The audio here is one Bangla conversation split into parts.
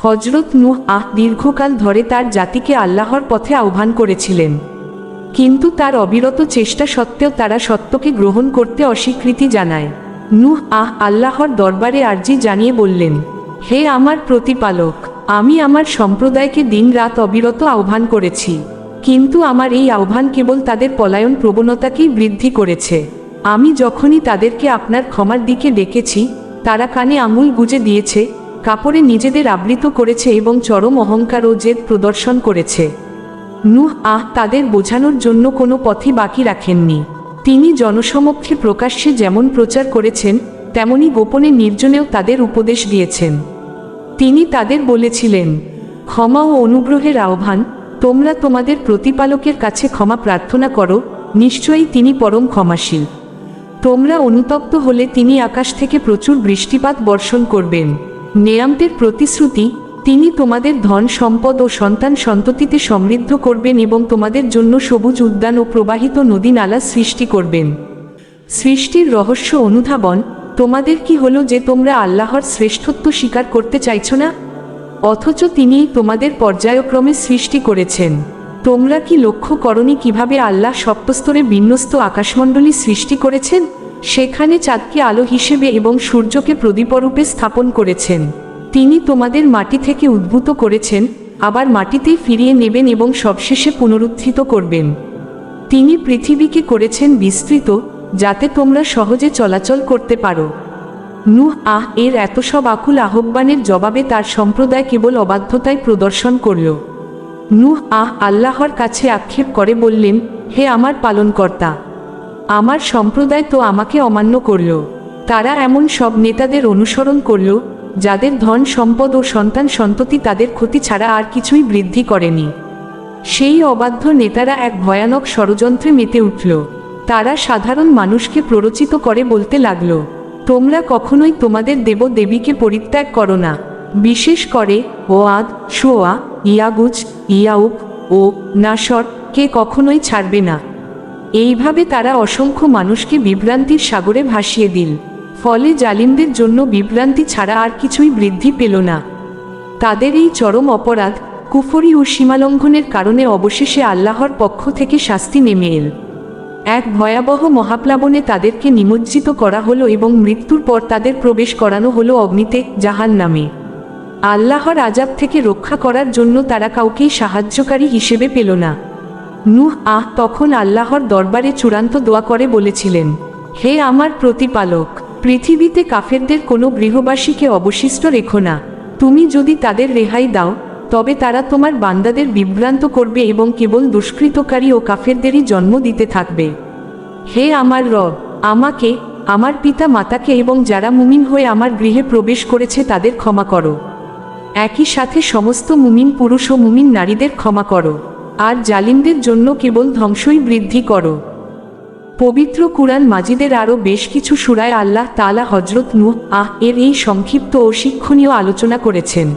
হযরত নূহ দীর্ঘকাল ধরে তার জাতিকে আল্লাহর পথে আহ্বান করেছিলেন, কিন্তু তার অবিরত চেষ্টা সত্ত্বেও তারা সত্যকে গ্রহণ করতে অস্বীকৃতি জানায়। নূহ আল্লাহর দরবারে আর্জি জানিয়ে বললেন, হে আমার প্রতিপালক, আমি আমার সম্প্রদায়কে দিন-রাত অবিরত আহ্বান করেছি, কিন্তু আমার এই আহ্বান কেবল তাদের পলায়ন প্রবণতাকেই বৃদ্ধি করেছে। আমি যখনই তাদেরকে আপনার ক্ষমার দিকে ডেকেছি, তারা কানে আঙুল গুজে দিয়েছে, কাপড়ে নিজেদের আবৃত করেছে এবং চরম অহংকার ও জেদ প্রদর্শন করেছে। নূহ তাদের বোঝানোর জন্য কোনো পথই বাকি রাখেননি। তিনি জনসমক্ষে প্রকাশ্যে যেমন প্রচার করেছেন, তেমনি গোপনে নির্জনেও তাদের উপদেশ দিয়েছেন। তিনি তাদের বলেছিলেন, ক্ষমা ও অনুগ্রহের আহ্বান, তোমরা তোমাদের প্রতিপালকের কাছে ক্ষমা প্রার্থনা করো, নিশ্চয়ই তিনি পরম ক্ষমাশীল। তোমরা অনুতপ্ত হলে তিনি আকাশ থেকে প্রচুর বৃষ্টিপাত বর্ষণ করবেন। নেয়ামতের প্রতিশ্রুতি, তিনি তোমাদের ধন সম্পদ ও সন্তান সন্ততিতে সমৃদ্ধ করবেন এবং তোমাদের জন্য সবুজ উদ্যান ও প্রবাহিত নদী নালা সৃষ্টি করবেন। সৃষ্টির রহস্য অনুধাবন, তোমাদের কি হলো যে তোমরা আল্লাহর শ্রেষ্ঠত্ব স্বীকার করতে চাইছ না, অথচ তিনিই তোমাদের পর্যায়ক্রমে সৃষ্টি করেছেন। তোমরা কি লক্ষ্য করনি কিভাবে আল্লাহ সপ্তস্তরে বিন্যস্ত আকাশমণ্ডলী সৃষ্টি করেছেন? সেখানে চাঁদকে আলো হিসেবে এবং সূর্যকে প্রদীপরূপে স্থাপন করেছেন। তিনি তোমাদের মাটি থেকে উদ্ভূত করেছেন, আবার মাটিতেই ফিরিয়ে নেবেন এবং সবশেষে পুনরুত্থিত করবেন। তিনি পৃথিবীকে করেছেন বিস্তৃত, যাতে তোমরা সহজে চলাচল করতে পারো। নূহ এর এত সব আকুল আহ্বানের জবাবে তার সম্প্রদায় কেবল অবাধ্যতায় প্রদর্শন করল। নূহ আল্লাহর কাছে আক্ষেপ করে বললেন, হে আমার পালনকর্তা, আমার সম্প্রদায় তো আমাকে অমান্য করল। তারা এমন সব নেতাদের অনুসরণ করল, যাদের ধন সম্পদ ও সন্তান সন্ততি তাদের ক্ষতি ছাড়া আর কিছুই বৃদ্ধি করেনি। সেই অবাধ্য নেতারা এক ভয়ানক ষড়যন্ত্রে মেতে উঠল। তারা সাধারণ মানুষকে প্ররোচিত করে বলতে লাগল, তোমরা কখনোই তোমাদের দেব দেবীকে পরিত্যাগ করো না, বিশেষ করে ওয়াদ, শোয়া, ইয়াগুজ, ইয়াউক ও নাসর কে কখনোই ছাড়বে না। এইভাবে তারা অসংখ্য মানুষকে বিভ্রান্তির সাগরে ভাসিয়ে দিল। ফলে জালিমদের জন্য বিভ্রান্তি ছাড়া আর কিছুই বৃদ্ধি পেল না। তাদের এই চরম অপরাধ, কুফরি ও সীমালঙ্ঘনের কারণে অবশেষে আল্লাহর পক্ষ থেকে শাস্তি নেমে এল। এক ভয়াবহ মহাপ্লাবনে তাদেরকে নিমজ্জিত করা হলো এবং মৃত্যুর পর তাদের প্রবেশ করানো হলো অগ্নিতে, জাহান্নামে। আল্লাহর আযাব থেকে রক্ষা করার জন্য তারা কাউকেই সাহায্যকারী হিসেবে পেল না। নূহ তখন আল্লাহর দরবারে চূড়ান্ত দোয়া করে বলেছিলেন, হে আমার প্রতিপালক, পৃথিবীতে কাফেরদের কোনো গৃহবাসীকে অবশিষ্ট রেখো না। তুমি যদি তাদের রেহাই দাও, তবে তারা তোমার বান্দাদের বিভ্রান্ত করবে এবং কেবল দুষ্কৃতকারী ও কাফেরদেরই জন্ম দিতে থাকবে। হে আমার রব, আমাকে, আমার পিতা মাতাকে এবং যারা মুমিন হয়ে আমার গৃহে প্রবেশ করেছে তাদের ক্ষমা করো। একই সাথে সমস্ত মুমিন পুরুষ ও মুমিন নারীদের ক্ষমা করো, আর জালিমদের জন্য কেবল ধ্বংসই বৃদ্ধি করো। পবিত্র কুরআন মাজিদের আরও বেশ কিছু সূরায় আল্লাহ তাআলা হযরত নূহ এর এই সংক্ষিপ্ত ও শিক্ষণীয় আলোচনা করেছেন।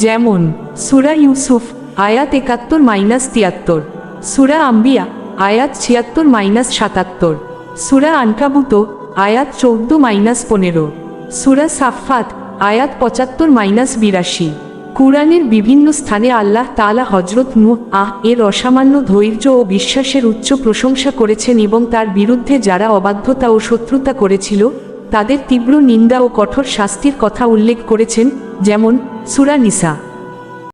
যেমন সূরা ইউসুফ আয়াত 71-73, সূরা আম্বিয়া আয়াত 76-77, সূরা আনকাবুত আয়াত 14-15, সূরা সাফফাত আয়াত 75-82। কুরআনের বিভিন্ন স্থানে আল্লাহ তাআলা হযরত নূহ এর অসামান্য ধৈর্য ও বিশ্বাসের উচ্চ প্রশংসা করেছেন এবং তার বিরুদ্ধে যারা অবাধ্যতা ও শত্রুতা করেছিল তাদের তীব্র নিন্দা ও কঠোর শাস্তির কথা উল্লেখ করেছেন, যেমন সূরা নিসা